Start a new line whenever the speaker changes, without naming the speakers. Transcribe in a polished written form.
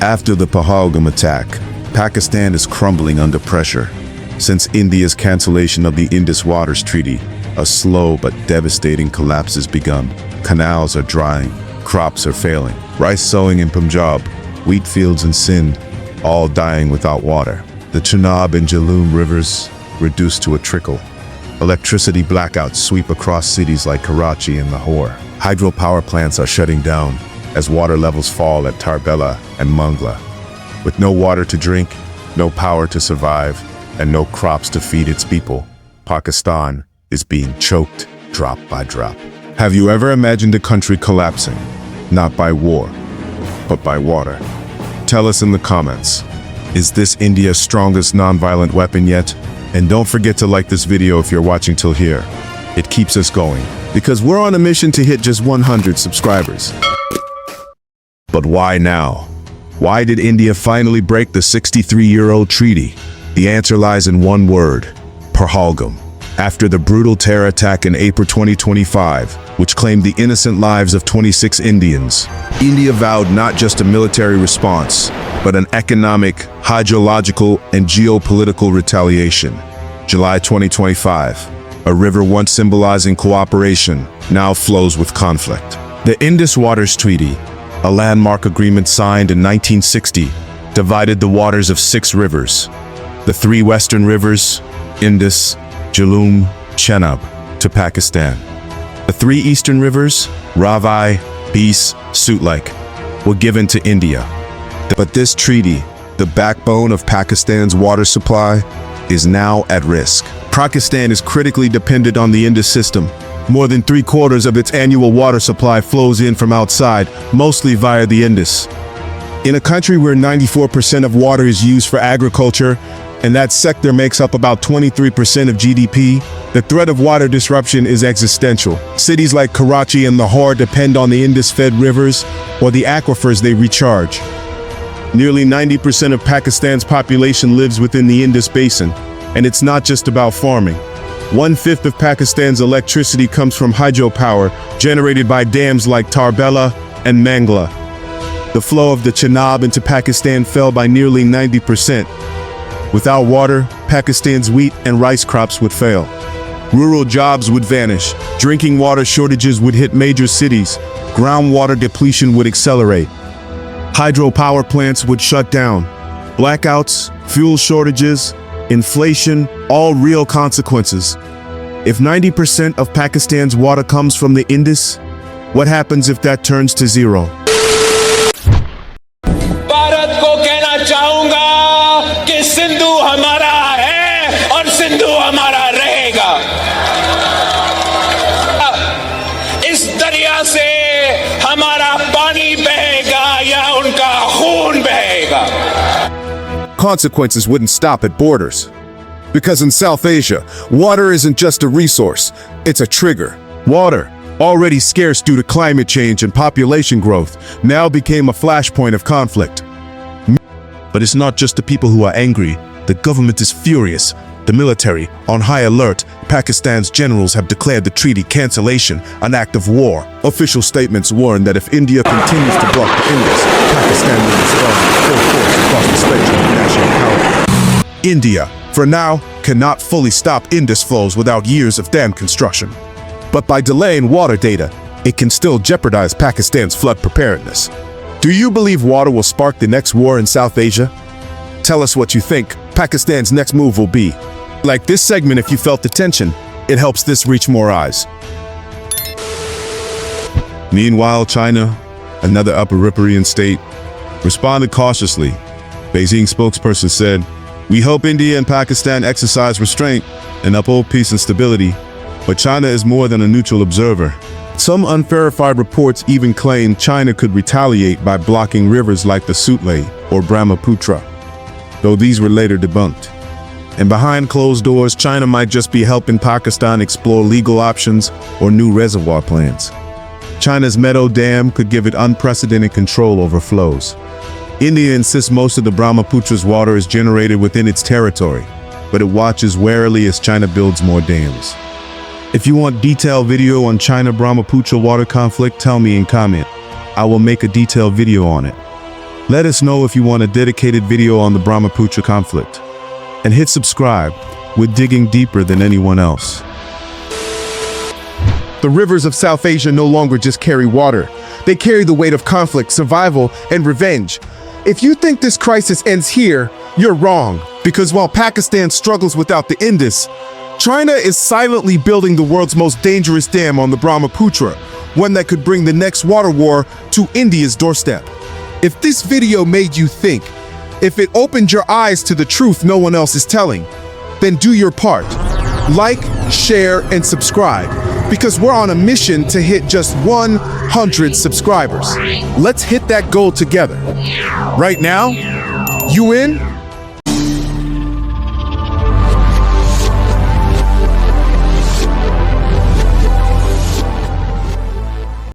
After the Pahalgam attack, Pakistan is crumbling under pressure. Since India's cancellation of the Indus Waters Treaty, a slow but devastating collapse has begun. Canals are drying, crops are failing. Rice sowing in Punjab, wheat fields in Sindh, all dying without water. The Chenab and Jhelum rivers reduced to a trickle. Electricity blackouts sweep across cities like Karachi and Lahore. Hydropower plants are shutting down as water levels fall at Tarbela and Mangla. With no water to drink, no power to survive, and no crops to feed its people, Pakistan is being choked drop by drop. Have you ever imagined a country collapsing? Not by war, but by water? Tell us in the comments. Is this India's strongest non-violent weapon yet? And don't forget to like this video if you're watching till here. It keeps us going, because we're on a mission to hit just 100 subscribers. But why now? Why did India finally break the 63-year-old treaty? The answer lies in one word: Pahalgam. After the brutal terror attack in April 2025, which claimed the innocent lives of 26 Indians, India vowed not just a military response, but an economic, hydrological, and geopolitical retaliation. July 2025, a river once symbolizing cooperation now flows with conflict. The Indus Waters Treaty, a landmark agreement signed in 1960, divided the waters of 6 rivers. The 3 western rivers, Indus, Jhelum, Chenab, to Pakistan. The 3 eastern rivers, Ravi, Beas, Sutlej, were given to India. But this treaty, the backbone of Pakistan's water supply, is now at risk. Pakistan is critically dependent on the Indus system. More than 3/4 of its annual water supply flows in from outside, mostly via the Indus. In a country where 94% of water is used for agriculture, and that sector makes up about 23% of GDP, the threat of water disruption is existential. Cities like Karachi and Lahore depend on the Indus-fed rivers or the aquifers they recharge. Nearly 90% of Pakistan's population lives within the Indus Basin, and it's not just about farming. 1/5 of Pakistan's electricity comes from hydropower generated by dams like Tarbela and Mangla. The flow of the Chenab into Pakistan fell by nearly 90%. Without water, Pakistan's wheat and rice crops would fail. Rural jobs would vanish. Drinking water shortages would hit major cities. Groundwater depletion would accelerate. Hydropower plants would shut down. Blackouts, fuel shortages, inflation, all real consequences. If 90% of Pakistan's water comes from the Indus, what happens if that turns to zero?
Bharat को कहना चाहूंगा कि सिंधु हमारा है और सिंधु हमारा रहेगा। इस दरिया से हमारा पानी बहेगा या उनका खून बहेगा।
Consequences wouldn't stop at borders. Because in South Asia, water isn't just a resource, it's a trigger. Water, already scarce due to climate change and population growth, now became a flashpoint of conflict. But it's not just the people who are angry. The government is furious. The military, on high alert. Pakistan's generals have declared the treaty cancellation an act of war. Official statements warn that if India continues to block the Indus, Pakistan will respond with full force across the spectrum of national power. India, for now, cannot fully stop Indus flows without years of dam construction. But by delaying water data, it can still jeopardize Pakistan's flood preparedness. Do you believe water will spark the next war in South Asia? Tell us what you think Pakistan's next move will be. Like this segment if you felt the tension. It helps this reach more eyes. Meanwhile, China, another Upper Riparian state, responded cautiously. Beijing spokesperson said, "We hope India and Pakistan exercise restraint and uphold peace and stability, but China is more than a neutral observer." Some unverified reports even claim China could retaliate by blocking rivers like the Sutlej or Brahmaputra, though these were later debunked. And behind closed doors, China might just be helping Pakistan explore legal options or new reservoir plans. China's Meadow Dam could give it unprecedented control over flows. India insists most of the Brahmaputra's water is generated within its territory, but it watches warily as China builds more dams. If you want detailed video on China-Brahmaputra water conflict, tell me in comment. I will make a detailed video on it. Let us know if you want a dedicated video on the Brahmaputra conflict. And hit subscribe. We're digging deeper than anyone else.
The rivers of South Asia no longer just carry water. They carry the weight of conflict, survival, and revenge. If you think this crisis ends here, you're wrong. Because while Pakistan struggles without the Indus, China is silently building the world's most dangerous dam on the Brahmaputra, one that could bring the next water war to India's doorstep. If this video made you think, if it opened your eyes to the truth no one else is telling, then do your part. Like, share, and subscribe, because we're on a mission to hit just 100 subscribers. Let's hit that goal together. Right now, you in?